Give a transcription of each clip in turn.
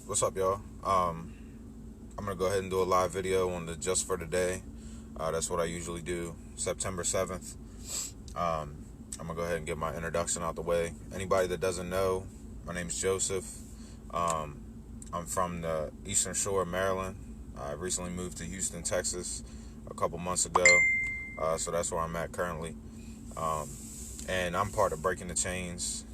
What's up, y'all? I'm gonna go ahead and do a live video on the Just for Today. That's what I usually do. September 7th. I'm gonna go ahead and get my introduction out the way. Anybody that doesn't know, my name's Joseph. Um, I'm from the Eastern Shore of Maryland. I recently moved to Houston, Texas, a couple months ago. So that's where I'm at currently. Um, and I'm part of Breaking the Chains.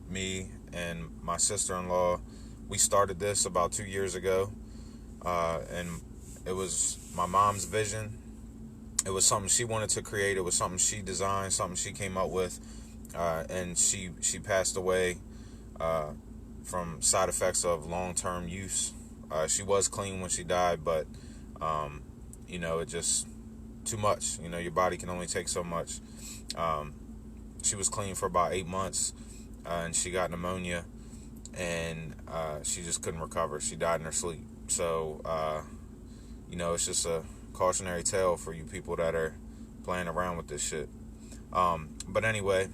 Me and my sister-in-law, we started this about 2 years ago, and it was my mom's vision. It was something she wanted to create. It was something she designed, something she came up with, and she passed away uh, from side effects of long-term use. She was clean when she died, but um, it just too much. Your body can only take so much. Um, she was clean for about 8 months, and she got pneumonia, and she just couldn't recover. She died in her sleep. So, it's just a cautionary tale for you people that are playing around with this shit. But anyway,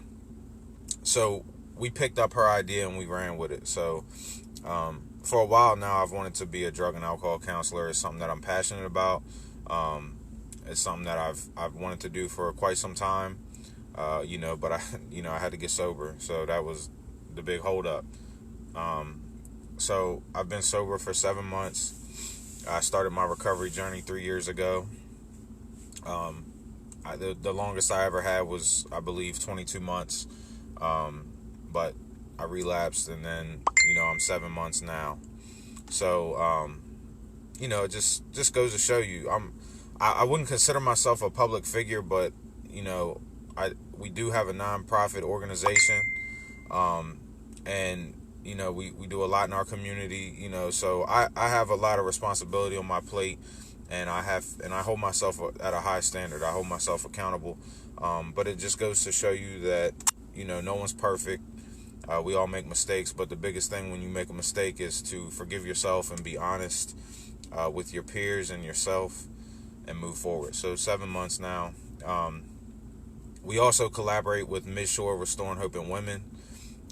so we picked up her idea and we ran with it. So, for a while now, I've wanted to be a drug and alcohol counselor. It's something that I'm passionate about. It's something that I've wanted to do for quite some time. But I had to get sober. So that was the big holdup. So I've been sober for 7 months. I started my recovery journey 3 years ago. The longest I ever had was, I believe, 22 months. But I relapsed, and then, I'm 7 months now. So, it just goes to show you, I wouldn't consider myself a public figure, but, we do have a nonprofit organization. And we do a lot in our community, so I have a lot of responsibility on my plate, and I hold myself at a high standard. I hold myself accountable. But it just goes to show you that no one's perfect. We all make mistakes, but the biggest thing when you make a mistake is to forgive yourself and be honest with your peers and yourself and move forward. So 7 months now. We also collaborate with Midshore Restoring Hope in Women.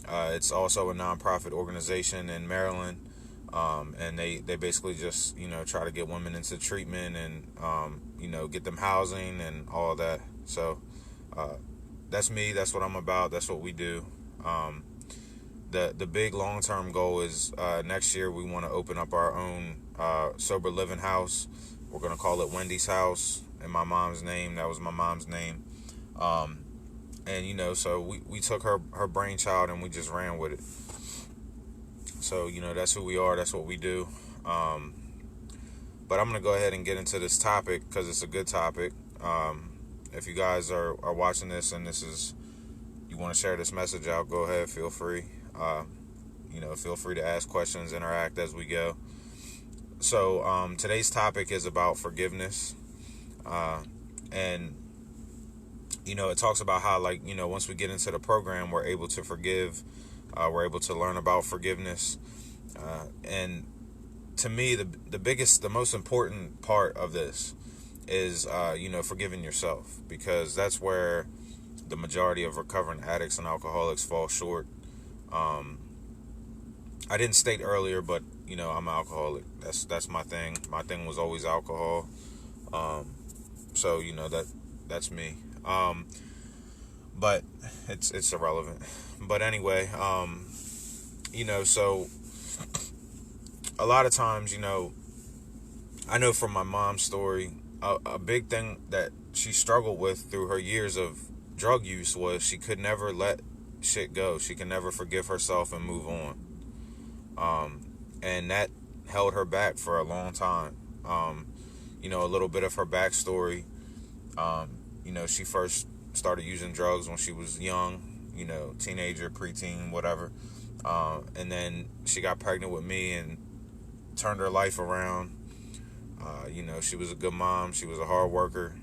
It's also a nonprofit organization in Maryland, and they basically just try to get women into treatment and get them housing and all of that. So that's me. That's what I'm about. That's what we do. The big long-term goal is next year we want to open up our own sober living house. We're gonna call it Wendy's House in my mom's name. That was my mom's name. And so we took her brainchild and we just ran with it. So that's who we are. That's what we do. But I'm gonna go ahead and get into this topic because it's a good topic. If you guys are watching this and you want to share this message out, go ahead. Feel free. Feel free to ask questions, interact as we go. So today's topic is about forgiveness, and it talks about how, once we get into the program, we're able to forgive. We're able to learn about forgiveness. And to me, the most important part of this is, forgiving yourself, because that's where the majority of recovering addicts and alcoholics fall short. I didn't state earlier, but, I'm an alcoholic. That's my thing. My thing was always alcohol. So, that's me. But it's irrelevant. But anyway, so a lot of times, I know from my mom's story, a big thing that she struggled with through her years of drug use was she could never let shit go. She could never forgive herself and move on. And that held her back for a long time. A little bit of her backstory. She first started using drugs when she was young, teenager, preteen, whatever. And then she got pregnant with me and turned her life around. She was a good mom. She was a hard worker.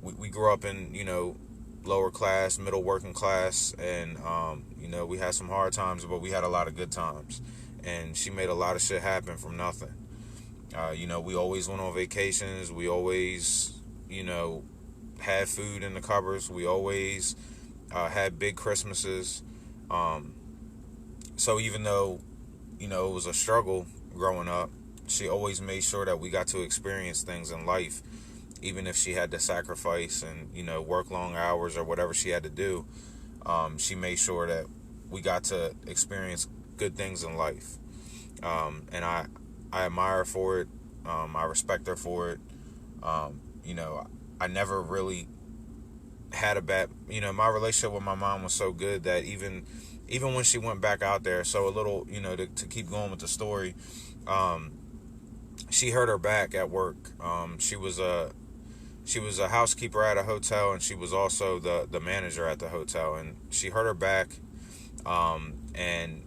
We grew up in, lower class, middle working class, and, we had some hard times, but we had a lot of good times. And she made a lot of shit happen from nothing. We always went on vacations. We always, had food in the cupboards. We always had big Christmases. So even though, it was a struggle growing up, she always made sure that we got to experience things in life, even if she had to sacrifice and, work long hours or whatever she had to do. She made sure that we got to experience good things in life. And I admire her for it. I respect her for it. You know, I never really had a bad, my relationship with my mom was so good that even when she went back out there, so a little, to keep going with the story, she hurt her back at work. She was a housekeeper at a hotel, and she was also the manager at the hotel, and she hurt her back, and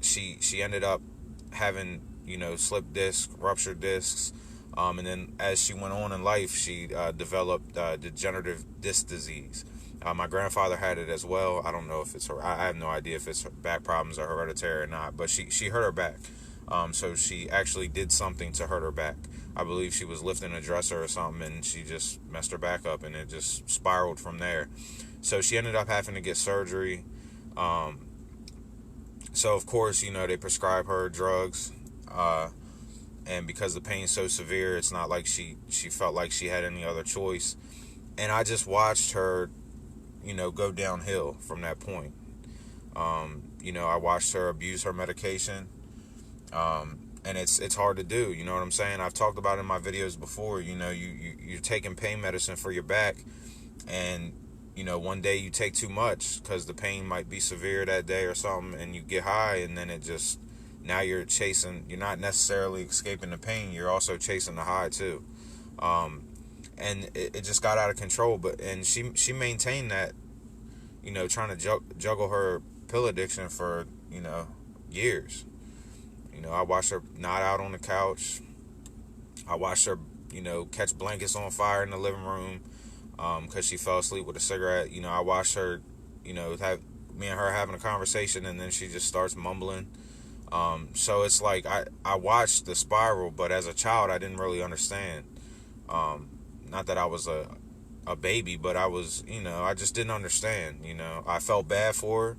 she ended up having, slip disc, ruptured discs, and then as she went on in life, she developed degenerative disc disease. My grandfather had it as well. I don't know if it's her. I have no idea if it's her back problems are hereditary or not. But she hurt her back. So she actually did something to hurt her back. I believe she was lifting a dresser or something, and she just messed her back up, and it just spiraled from there. So she ended up having to get surgery. So of course, they prescribe her drugs. And because the pain's so severe, it's not like she felt like she had any other choice. And I just watched her, go downhill from that point. I watched her abuse her medication. And it's hard to do, you know what I'm saying? I've talked about it in my videos before. You're taking pain medicine for your back, and one day you take too much because the pain might be severe that day or something, and you get high, and then now you're not necessarily escaping the pain, you're also chasing the high too. And it just got out of control. And she maintained that, trying to juggle her pill addiction for, years. I watched her nod out on the couch. I watched her, catch blankets on fire in the living room because she fell asleep with a cigarette. I watched her, have me and her having a conversation, and then she just starts mumbling. So it's like I watched the spiral, but as a child, I didn't really understand. Not that I was a baby, but I was, I just didn't understand. I felt bad for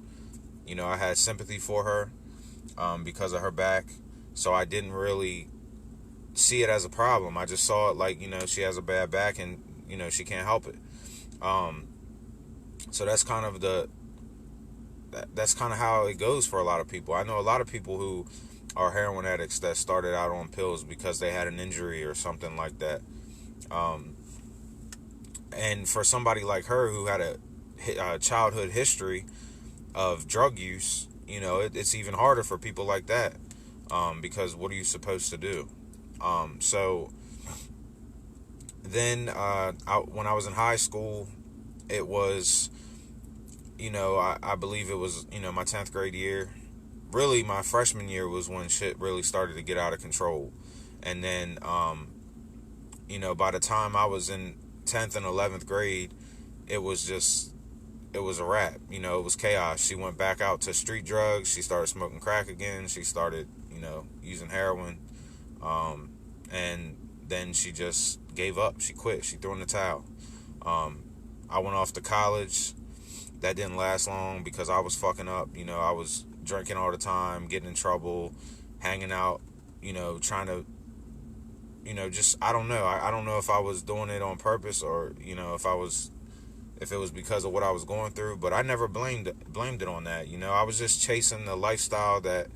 her. I had sympathy for her. Because of her back. So I didn't really see it as a problem. I just saw it like, she has a bad back, and, she can't help it. So that's kind of how it goes for a lot of people. I know a lot of people who are heroin addicts that started out on pills because they had an injury or something like that. And for somebody like her who had a childhood history of drug use, it's even harder for people like that, because what are you supposed to do? So then when I was in high school, it was, I believe it was, my 10th grade year. Really, my freshman year was when shit really started to get out of control. And then, by the time I was in 10th and 11th grade, it was a wrap. It was chaos. She went back out to street drugs. She started smoking crack again. She started, using heroin. And then she just gave up. She quit. She threw in the towel. I went off to college. That didn't last long because I was fucking up. I was drinking all the time, getting in trouble, hanging out, trying to, just, I don't know. I don't know if I was doing it on purpose or, if it was because of what I was going through, but I never blamed it on that. I was just chasing the lifestyle that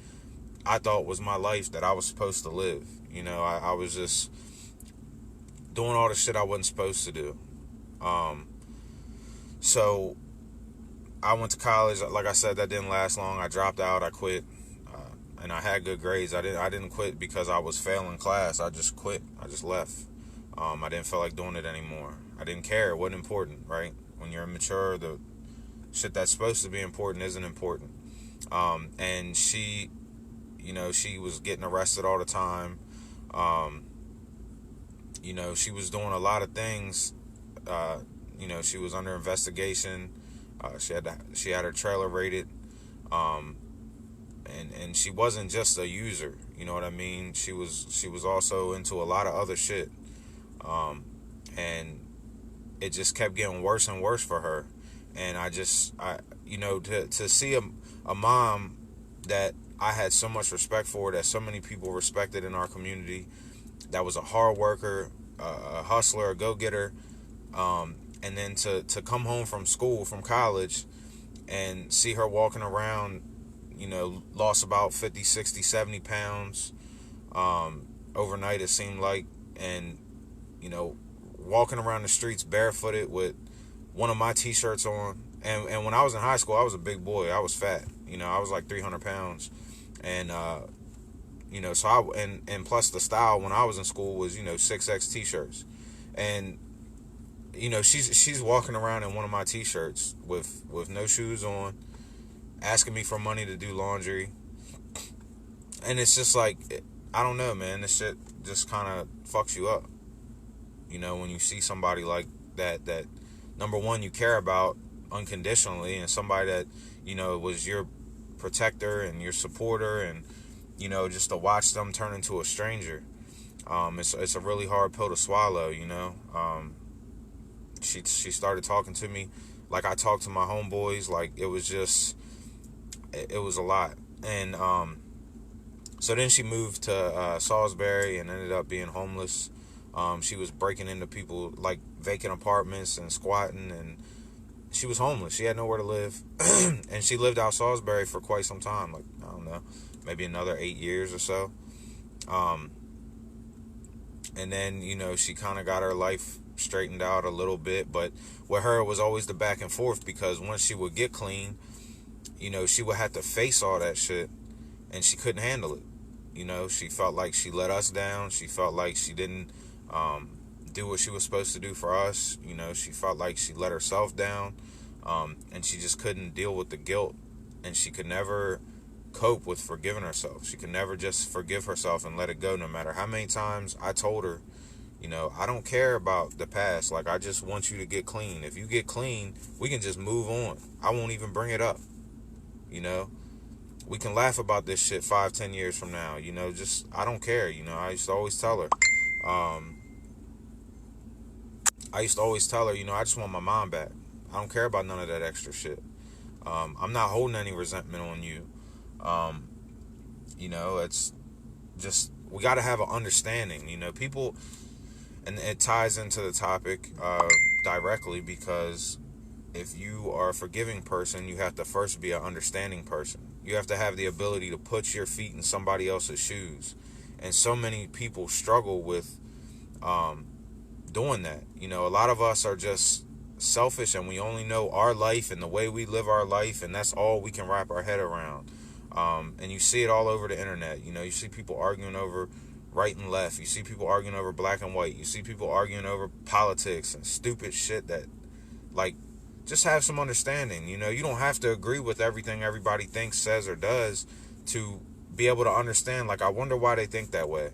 I thought was my life that I was supposed to live. I was just doing all the shit I wasn't supposed to do. So I went to college. Like I said, that didn't last long. I dropped out. I quit. And I had good grades. I didn't quit because I was failing class. I just quit. I just left. I didn't feel like doing it anymore. I didn't care. It wasn't important, right? When you're immature, the shit that's supposed to be important isn't important. And she, she was getting arrested all the time. She was doing a lot of things. She was under investigation. She had her trailer raided. And she wasn't just a user, you know what I mean? She was also into a lot of other shit. And it just kept getting worse and worse for her. And to see a mom that I had so much respect for, that so many people respected in our community, that was a hard worker, a hustler, a go-getter. And then to come home from school, from college, and see her walking around, lost about 50, 60, 70 pounds overnight, it seemed like. And, walking around the streets barefooted with one of my t-shirts on. And when I was in high school, I was a big boy. I was fat. I was like 300 pounds. And, so and plus the style when I was in school was, 6X t-shirts. And, she's walking around in one of my t-shirts with no shoes on, asking me for money to do laundry. And it's just like, I don't know, man. This shit just kind of fucks you up. When you see somebody like that, number one, you care about unconditionally, and somebody that, was your protector and your supporter, and, just to watch them turn into a stranger. It's a really hard pill to swallow, She started talking to me like I talked to my homeboys. Like, it was a lot. And so then she moved to Salisbury and ended up being homeless. She was breaking into people, like, vacant apartments and squatting, and she was homeless. She had nowhere to live. And she lived out Salisbury for quite some time, like, I don't know, maybe another 8 years or so. And then, she kind of got her life straightened out a little bit. But with her, it was always the back and forth, because once she would get clean, she would have to face all that shit, and she couldn't handle it. She felt like she let us down. She felt like she didn't do what she was supposed to do for us. She felt like she let herself down, and she just couldn't deal with the guilt, and she could never cope with forgiving herself. She could never just forgive herself and let it go, no matter how many times I told her, I don't care about the past. Like, I just want you to get clean. If you get clean, we can just move on. I won't even bring it up. We can laugh about this shit 5-10 years from now. Just, I don't care. I used to always tell her, I just want my mom back. I don't care about none of that extra shit. I'm not holding any resentment on you. It's just, we got to have an understanding. People, and it ties into the topic directly, because if you are a forgiving person, you have to first be an understanding person. You have to have the ability to put your feet in somebody else's shoes. And so many people struggle with doing that. A lot of us are just selfish, and we only know our life and the way we live our life, and that's all we can wrap our head around. And you see it all over the internet. You see people arguing over right and left. You see people arguing over black and white. You see people arguing over politics and stupid shit that, like, just have some understanding. You don't have to agree with everything everybody thinks, says, or does to be able to understand, like, I wonder why they think that way.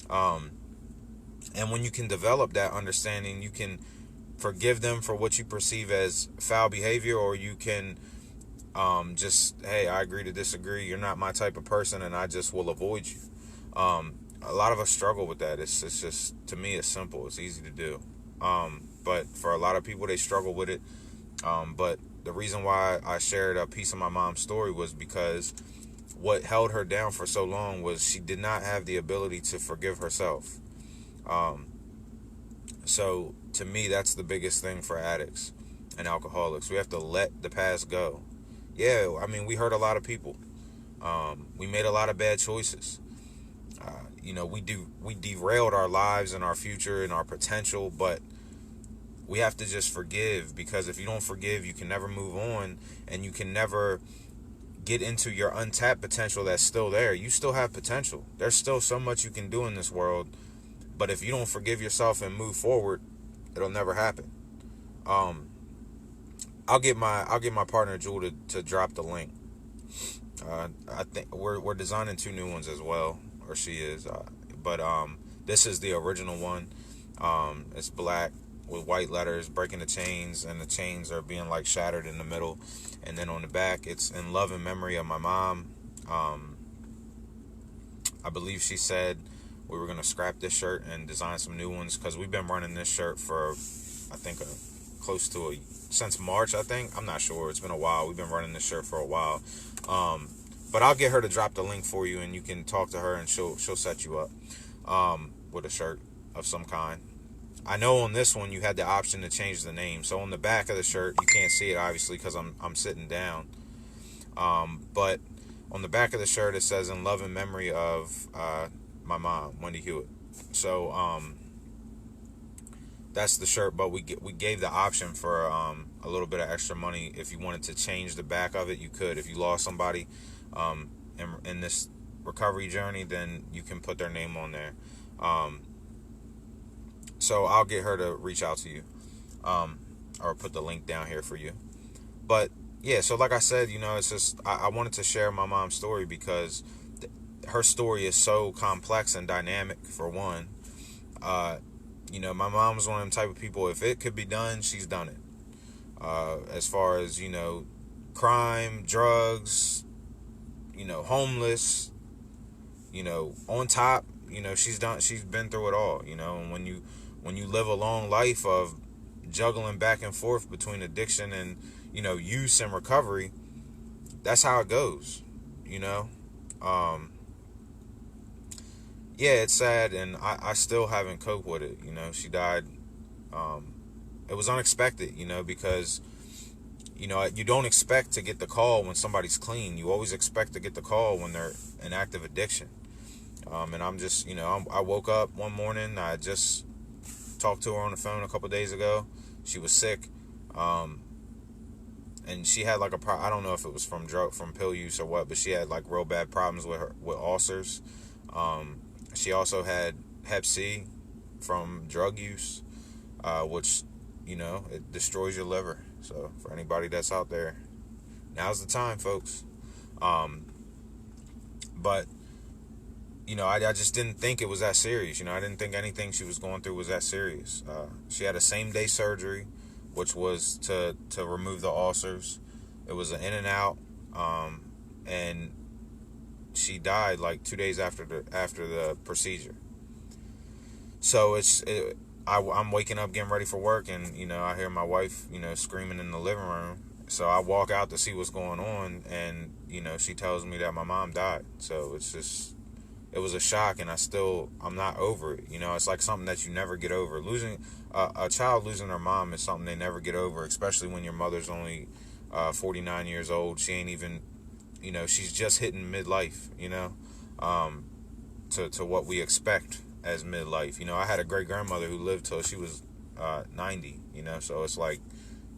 And when you can develop that understanding, you can forgive them for what you perceive as foul behavior, or you can just, hey, I agree to disagree. You're not my type of person, and I just will avoid you. A lot of us struggle with that. It's just, to me, it's simple. It's easy to do. But for a lot of people, they struggle with it. But the reason why I shared a piece of my mom's story was because what held her down for so long was she did not have the ability to forgive herself. So to me, that's the biggest thing for addicts and alcoholics. We have to let the past go. Yeah, I mean, we hurt a lot of people. We made a lot of bad choices. We derailed our lives and our future and our potential, but we have to just forgive, because if you don't forgive, you can never move on, and you can never get into your untapped potential that's still there. You still have potential. There's still so much you can do in this world, but if you don't forgive yourself and move forward, it'll never happen. I'll get my partner Jewel to drop the link. I think we're designing 2 new ones as well, or she is. But this is the original one. It's black with white letters, breaking the chains, and the chains are being like shattered in the middle. And then on the back, it's in love and memory of my mom. I believe she said we were going to scrap this shirt and design some new ones, because we've been running this shirt for, I think, close to since March, I think. I'm not sure. It's been a while. We've been running this shirt for a while. But I'll get her to drop the link for you, and you can talk to her, and she'll set you up with a shirt of some kind. I know on this one you had the option to change the name. So on the back of the shirt, you can't see it obviously because I'm sitting down. But on the back of the shirt it says "In love and memory of my mom, Wendy Hewitt." So that's the shirt. But we gave the option for a little bit of extra money. If you wanted to change the back of it, you could. If you lost somebody in this recovery journey, then you can put their name on there. So I'll get her to reach out to you, or put the link down here for you. But yeah, so like I said, it's just I wanted to share my mom's story because her story is so complex and dynamic. For one, my mom was one of them type of people. If it could be done, she's done it. As far as crime, drugs, homeless, on top. She's been through it all. And when you live a long life of juggling back and forth between addiction and use and recovery, that's how it goes. Yeah, it's sad, and I still haven't coped with it. She died. It was unexpected, because you don't expect to get the call when somebody's clean. You always expect to get the call when they're in active addiction. And I'm just, I woke up one morning. I just talked to her on the phone a couple days ago. She was sick, and she had like I don't know if it was from pill use or what, but she had like real bad problems with ulcers. She also had Hep C from drug use, which it destroys your liver. So for anybody that's out there, now's the time, folks. But I just didn't think it was that serious. I didn't think anything she was going through was that serious. She had a same-day surgery, which was to remove the ulcers. It was an in and out, and she died like 2 days after the procedure. So I'm waking up, getting ready for work, and I hear my wife, screaming in the living room. So I walk out to see what's going on, and she tells me that my mom died. So it was a shock, and I'm not over it. It's like something that you never get over. Losing a child, losing their mom is something they never get over, especially when your mother's only 49 years old. She ain't even, she's just hitting midlife, to what we expect as midlife. I had a great grandmother who lived till she was 90, so it's like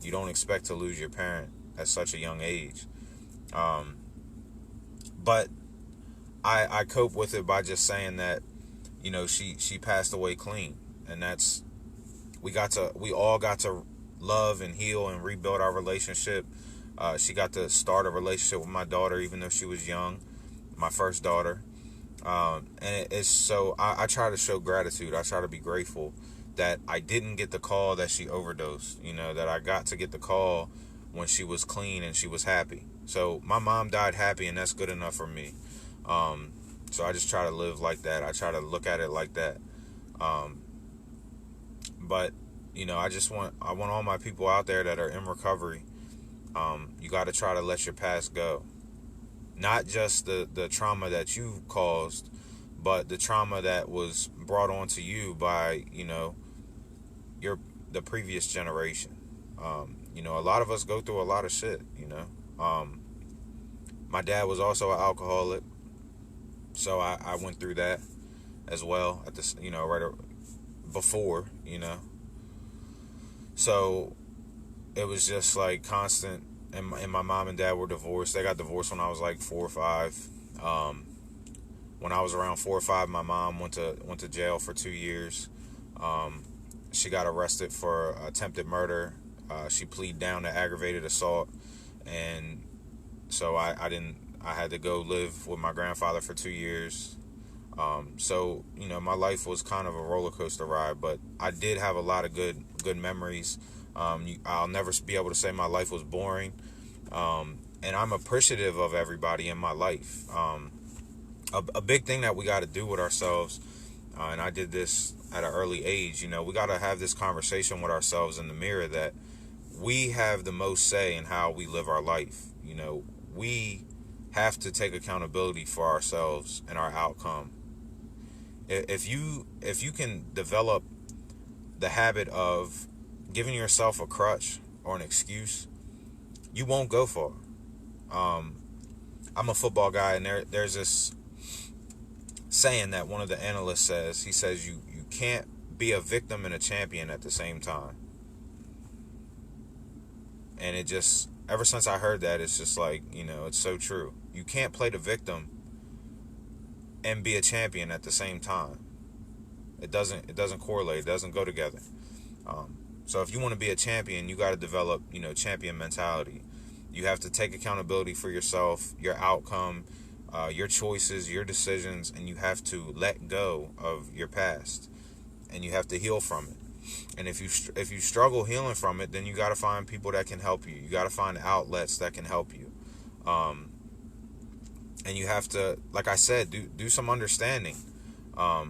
you don't expect to lose your parent at such a young age. But I cope with it by just saying that, she passed away clean, and that's we all got to love and heal and rebuild our relationship. She got to start a relationship with my daughter, even though she was young, my first daughter. And it's so I try to show gratitude. I try to be grateful that I didn't get the call that she overdosed, that I got to get the call when she was clean and she was happy. So my mom died happy, and that's good enough for me. So I just try to live like that. I try to look at it like that. But I want all my people out there that are in recovery. You got to try to let your past go. Not just the trauma that you caused, but the trauma that was brought onto you by, the previous generation. A lot of us go through a lot of shit, my dad was also an alcoholic, so I went through that as well at this, right before, so it was just like constant. And my mom and dad were divorced. They got divorced when I was like 4 or 5. When I was around 4 or 5, my mom went to jail for 2 years. She got arrested for attempted murder. She pleaded down to aggravated assault, and so I had to go live with my grandfather for 2 years. So my life was kind of a roller coaster ride, but I did have a lot of good memories. I'll never be able to say my life was boring, and I'm appreciative of everybody in my life. A big thing that we got to do with ourselves, and I did this at an early age, we got to have this conversation with ourselves in the mirror that we have the most say in how we live our life. We have to take accountability for ourselves and our outcome. If you can develop the habit of giving yourself a crutch or an excuse, you won't go far. I'm a football guy, and there's this saying that one of the analysts says. He says you can't be a victim and a champion at the same time. And it just, ever since I heard that, it's just like, it's so true. You can't play the victim and be a champion at the same time. It doesn't correlate. It doesn't go together. So if you want to be a champion, you got to develop, champion mentality. You have to take accountability for yourself, your outcome, your choices, your decisions, and you have to let go of your past, and you have to heal from it. And if you struggle healing from it, then you got to find people that can help you. You got to find outlets that can help you. And you have to, like I said, do some understanding. Our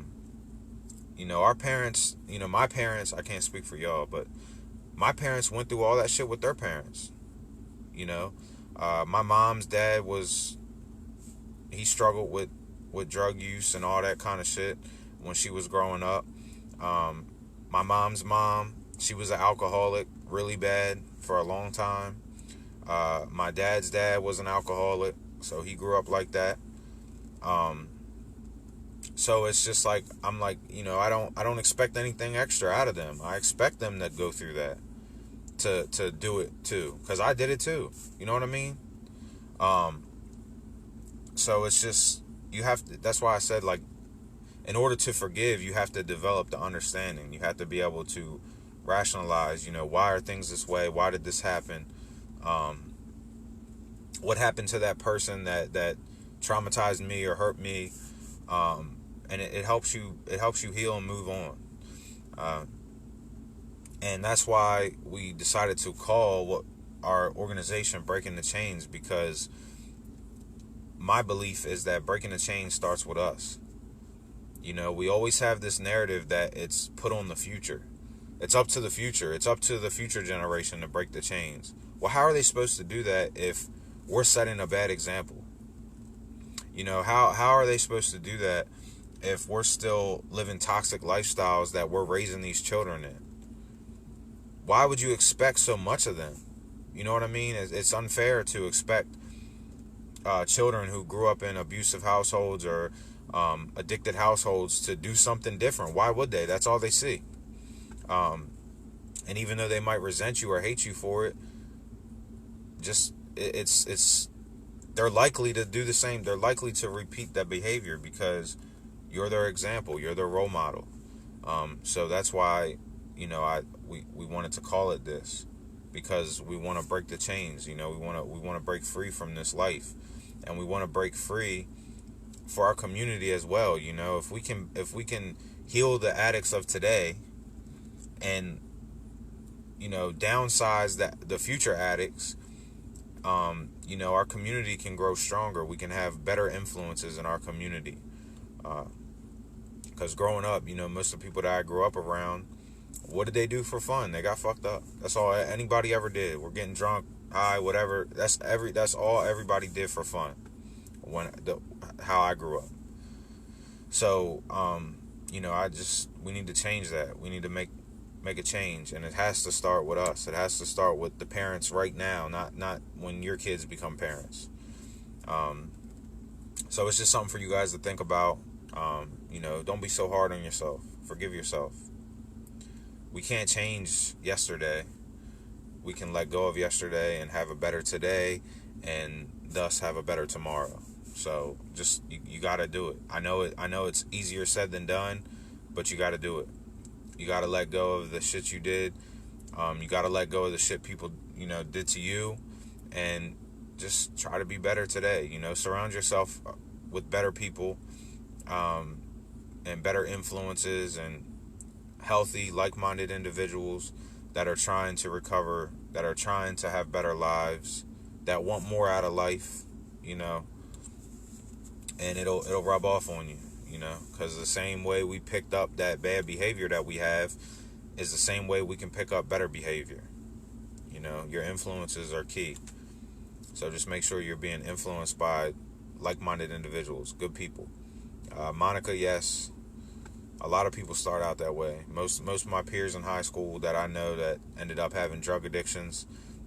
parents, my parents, I can't speak for y'all, but my parents went through all that shit with their parents. My mom's dad he struggled with drug use and all that kind of shit when she was growing up. My mom's mom, she was an alcoholic really bad for a long time. My dad's dad was an alcoholic, so he grew up like that. So it's just like, I'm like, I don't expect anything extra out of them. I expect them to go through that, to do it too, because I did it too. You know what I mean? So it's just, you have to, that's why I said, like, in order to forgive, you have to develop the understanding. You have to be able to rationalize, why are things this way? Why did this happen? What happened to that person that traumatized me or hurt me? And it helps you heal and move on. And that's why we decided to call our organization Breaking the Chains, because my belief is that breaking the chains starts with us. We always have this narrative that it's put on the future. It's up to the future. It's up to the future generation to break the chains. Well, how are they supposed to do that if we're setting a bad example? How are they supposed to do that if we're still living toxic lifestyles that we're raising these children in? Why would you expect so much of them? You know what I mean? It's unfair to expect children who grew up in abusive households or addicted households to do something different. Why would they? That's all they see. And even though they might resent you or hate you for it, they're likely to do the same. They're likely to repeat that behavior because you're their example. You're their role model. So that's why, we wanted to call it this, because we want to break the chains. We want to break free from this life, and we want to break free for our community as well. If we can heal the addicts of today and downsize the future addicts, our community can grow stronger. We can have better influences in our community. Because growing up, most of the people that I grew up around, what did they do for fun? They got fucked up. That's all anybody ever did. We're getting drunk, high, whatever. That's all everybody did for fun. How I grew up. So, we need to change that. We need to make a change, and it has to start with us. It has to start with the parents right now, not when your kids become parents. So it's just something for you guys to think about. Don't be so hard on yourself. Forgive yourself. We can't change yesterday. We can let go of yesterday and have a better today, and thus have a better tomorrow. So just you got to do it. I know it's easier said than done, but you got to do it. You got to let go of the shit you did. You got to let go of the shit people did to you, and just try to be better today. Surround yourself with better people, and better influences, and healthy, like-minded individuals that are trying to recover, that are trying to have better lives, that want more out of life, and it'll rub off on you, because the same way we picked up that bad behavior that we have is the same way we can pick up better behavior. Your influences are key. So just make sure you're being influenced by like-minded individuals, good people. Monica, yes, a lot of people start out that way. Most of my peers in high school that I know that ended up having drug addictions,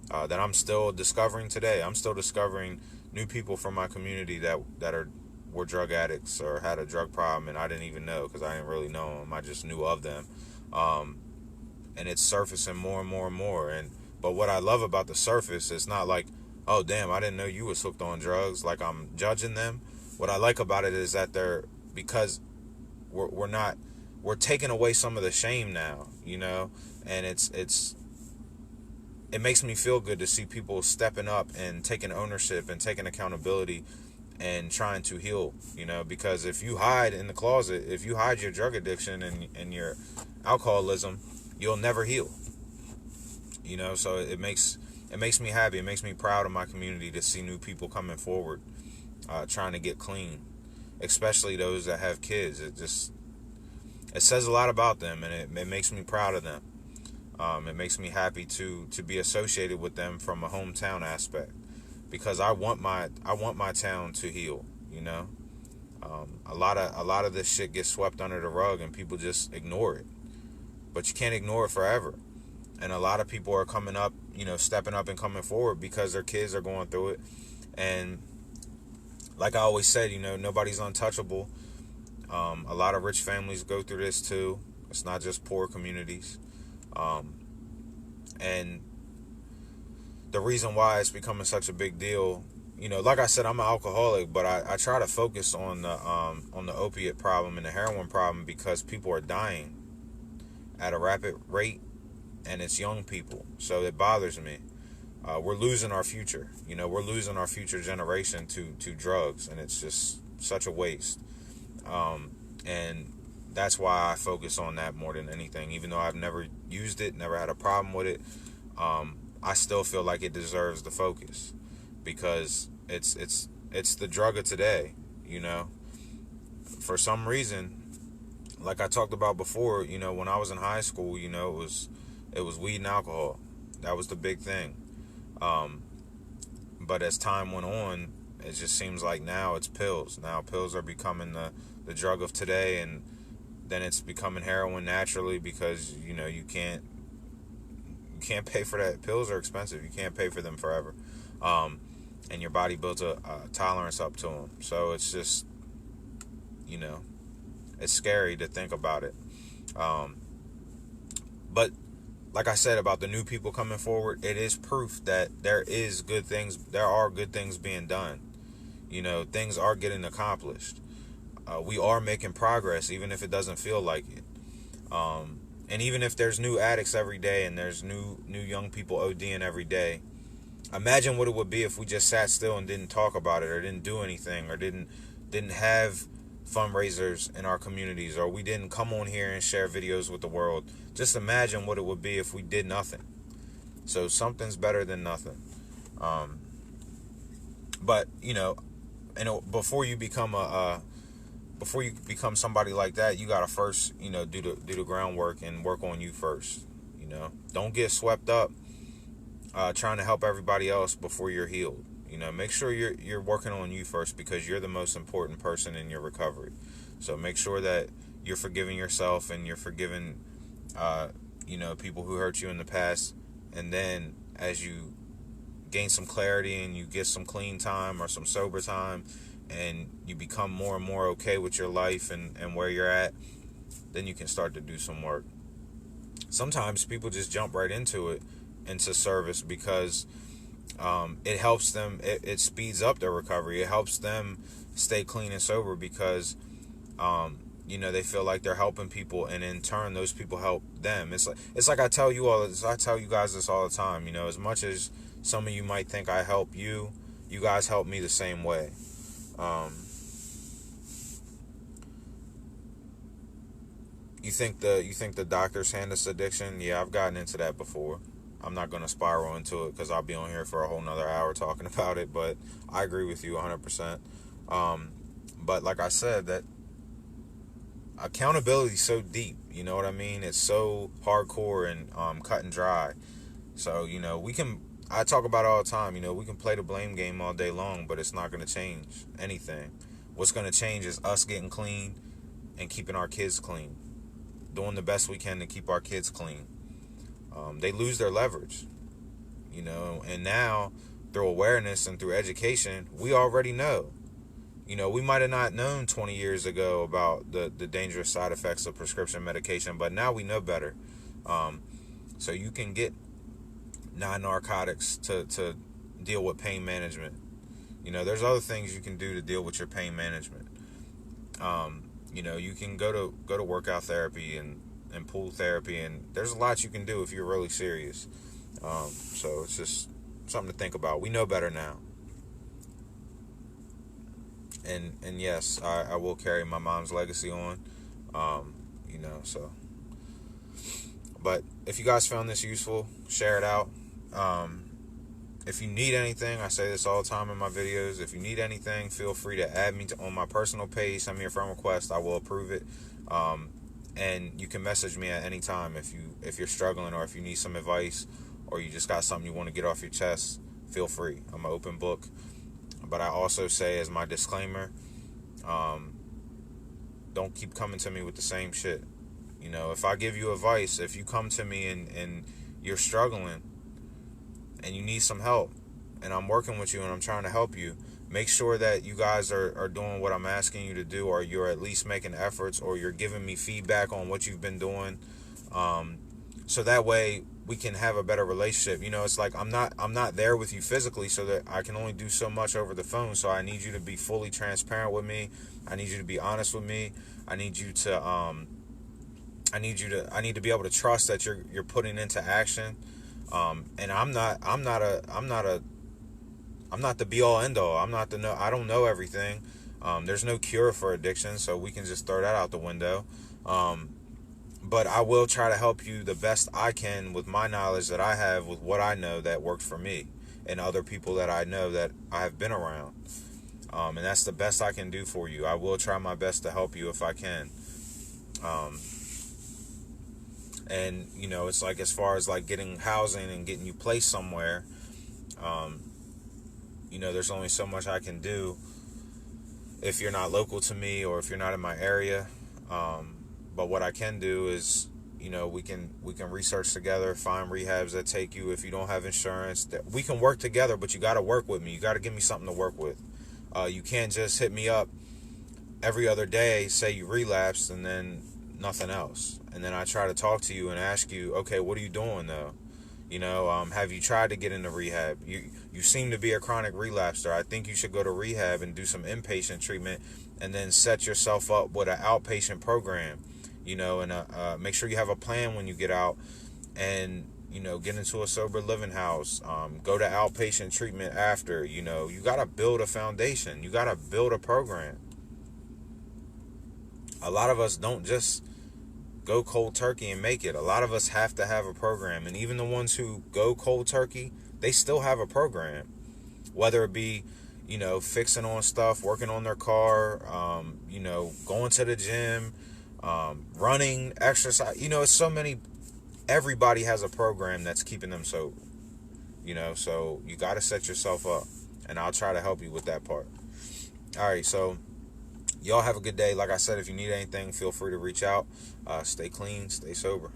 that I'm still discovering today. I'm still discovering new people from my community that were drug addicts or had a drug problem, and I didn't even know because I didn't really know them. I just knew of them, and it's surfacing more and more and more. But what I love about the surface is not like, oh damn, I didn't know you was hooked on drugs. Like I'm judging them. What I like about it is that because we're taking away some of the shame now, and it makes me feel good to see people stepping up and taking ownership and taking accountability and trying to heal, because if you hide in the closet, if you hide your drug addiction and your alcoholism, you'll never heal, so it makes me happy. It makes me proud of my community to see new people coming forward, trying to get clean, especially those that have kids. It says a lot about them, and it makes me proud of them. It makes me happy to be associated with them from a hometown aspect, because I want my town to heal. A lot of this shit gets swept under the rug and people just ignore it, but you can't ignore it forever. And a lot of people are coming up, stepping up and coming forward because their kids are going through it. And like I always said, nobody's untouchable. A lot of rich families go through this too. It's not just poor communities. And the reason why it's becoming such a big deal, like I said, I'm an alcoholic, but I try to focus on the opiate problem and the heroin problem because people are dying at a rapid rate, and it's young people. So it bothers me. We're losing our future. We're losing our future generation to drugs, and it's just such a waste. And that's why I focus on that more than anything. Even though I've never used it, never had a problem with it, I still feel like it deserves the focus because it's the drug of today. For some reason, like I talked about before, when I was in high school, it was weed and alcohol. That was the big thing. But as time went on, it just seems like now it's pills. Now pills are becoming the drug of today, and then it's becoming heroin naturally because you can't pay for that. Pills are expensive. You can't pay for them forever, and your body builds a tolerance up to them. So it's just it's scary to think about it. But like I said about the new people coming forward, it is proof that there are good things being done. Things are getting accomplished. We are making progress, even if it doesn't feel like it. And even if there's new addicts every day and there's new young people ODing every day, imagine what it would be if we just sat still and didn't talk about it or didn't do anything or didn't have fundraisers in our communities, or we didn't come on here and share videos with the world. Just imagine what it would be if we did nothing. So something's better than nothing. But before you become somebody like that, you gotta first do the groundwork and work on you first. Don't get swept up trying to help everybody else before you're healed. Make sure you're working on you first, because you're the most important person in your recovery. So make sure that you're forgiving yourself and you're forgiving people who hurt you in the past. And then as you gain some clarity and you get some clean time or some sober time, and you become more and more okay with your life and where you're at, then you can start to do some work. Sometimes people just jump right into service because it helps them. It speeds up their recovery. It helps them stay clean and sober because they feel like they're helping people, and in turn those people help them. It's like I tell you guys this all the time. As much as some of you might think I help you, you guys help me the same way. You think the doctors hand us addiction? Yeah, I've gotten into that before. I'm not going to spiral into it because I'll be on here for a whole nother hour talking about it, but I agree with you 100%. But like I said, that accountability is so deep, you know what I mean? It's so hardcore and cut and dry. So, I talk about it all the time. We can play the blame game all day long, but it's not going to change anything. What's going to change is us getting clean and keeping our kids clean, doing the best we can to keep our kids clean. They lose their leverage, and now through awareness and through education, we already know. We might have not known 20 years ago about the dangerous side effects of prescription medication, but now we know better. So you can get non-narcotics to deal with pain management. There's other things you can do to deal with your pain management. You can go to workout therapy and pool therapy, and there's a lot you can do if you're really serious. So it's just something to think about. We know better now. And yes, I will carry my mom's legacy on. So. But if you guys found this useful, share it out. If you need anything, I say this all the time in my videos. If you need anything, feel free to add me on my personal page. Send me a friend request. I will approve it. And you can message me at any time if you're struggling, or if you need some advice, or you just got something you want to get off your chest. Feel free. I'm an open book. But I also say, as my disclaimer, don't keep coming to me with the same shit. If I give you advice, if you come to me and you're struggling and you need some help, and I'm working with you and I'm trying to help you, make sure that you guys are doing what I'm asking you to do, or you're at least making efforts, or you're giving me feedback on what you've been doing, so that way we can have a better relationship. It's like I'm not there with you physically, so that I can only do so much over the phone. So I need you to be fully transparent with me. I need you to be honest with me. I need you to I need to be able to trust that you're putting into action. And I'm not the be all end all. I don't know everything. There's no cure for addiction, so we can just throw that out the window. But I will try to help you the best I can with my knowledge that I have, with what I know that worked for me and other people that I know that I have been around. And that's the best I can do for you. I will try my best to help you if I can. And it's like, as far as like getting housing and getting you placed somewhere, there's only so much I can do if you're not local to me, or if you're not in my area. But what I can do is, we can research together, find rehabs that take you. If you don't have insurance, that we can work together, but you got to work with me. You got to give me something to work with. You can't just hit me up every other day, say you relapsed, and then nothing else. And then I try to talk to you and ask you, okay, what are you doing though? Have you tried to get into rehab? You seem to be a chronic relapser. I think you should go to rehab and do some inpatient treatment, and then set yourself up with an outpatient program, and make sure you have a plan when you get out, and get into a sober living house, go to outpatient treatment after. You got to build a foundation. You got to build a program. A lot of us don't just go cold turkey and make it. A lot of us have to have a program. And even the ones who go cold turkey, they still have a program. Whether it be, fixing on stuff, working on their car, going to the gym, running, exercise. It's so many. Everybody has a program that's keeping them sober. So you got to set yourself up. And I'll try to help you with that part. All right, so y'all have a good day. Like I said, if you need anything, feel free to reach out. Stay clean, stay sober.